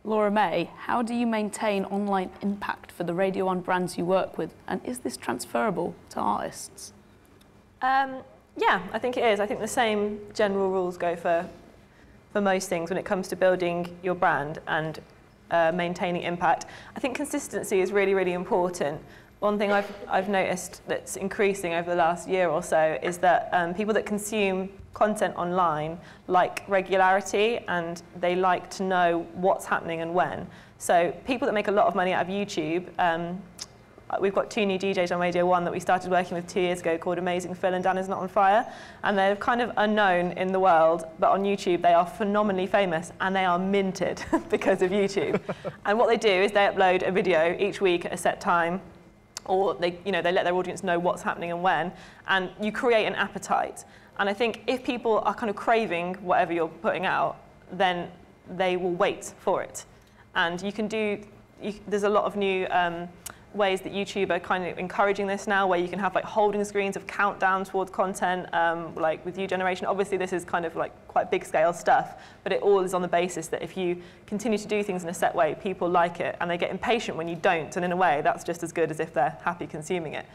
Laura May, how do you maintain online impact for the Radio 1 brands you work with, and is this transferable to artists? Yeah, I think it is. I think the same general rules go for most things when it comes to building your brand and maintaining impact. I think consistency is really, really important. One thing I've noticed that's increasing over the last year or so is that people that consume content online like regularity, and they like to know what's happening and when. So people that make a lot of money out of YouTube, we've got 2 new DJs on Radio 1 that we started working with 2 years ago called Amazing Phil and Dan Is Not On Fire, and they're kind of unknown in the world, but on YouTube they are phenomenally famous and they are minted because of YouTube. And what they do is they upload a video each week at a set time, or they let their audience know what's happening and when, and you create an appetite. And I think if people are kind of craving whatever you're putting out, then they will wait for it. And you can there's a lot of new ways that YouTube are kind of encouraging this now, where you can have like holding screens of countdown towards content, like with U-Generation. Obviously this is kind of like quite big scale stuff, but it all is on the basis that if you continue to do things in a set way, people like it and they get impatient when you don't, and in a way that's just as good as if they're happy consuming it.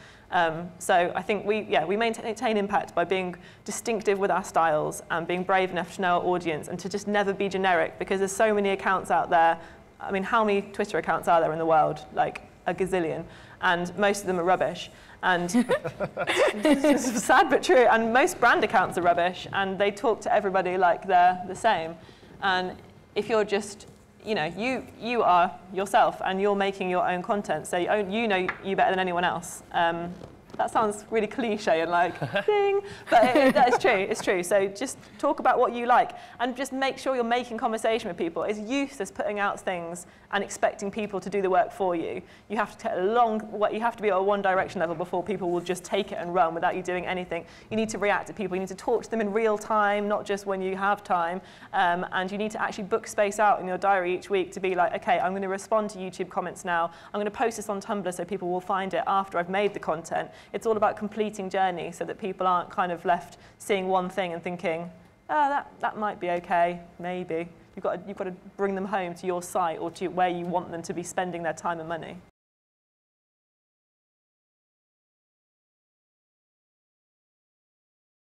So I think we maintain impact by being distinctive with our styles and being brave enough to know our audience and to just never be generic, because there's so many accounts out there. I mean, how many Twitter accounts are there in the world? Like a gazillion, and most of them are rubbish. And it's sad but true. And most brand accounts are rubbish, and they talk to everybody like they're the same. And if you're just, you are yourself, and you're making your own content, so you know you better than anyone else. That sounds really cliche and like, ding, but that is true, it's true. So just talk about what you like and just make sure you're making conversation with people. It's useless putting out things and expecting people to do the work for you. You have to you have to be at a one direction level before people will just take it and run without you doing anything. You need to react to people, you need to talk to them in real time, not just when you have time. And you need to actually book space out in your diary each week to be like, okay, I'm going to respond to YouTube comments now. I'm going to post this on Tumblr so people will find it after I've made the content. It's all about completing journey so that people aren't kind of left seeing one thing and thinking, oh, that might be okay, maybe. You've got to bring them home to your site or to where you want them to be spending their time and money.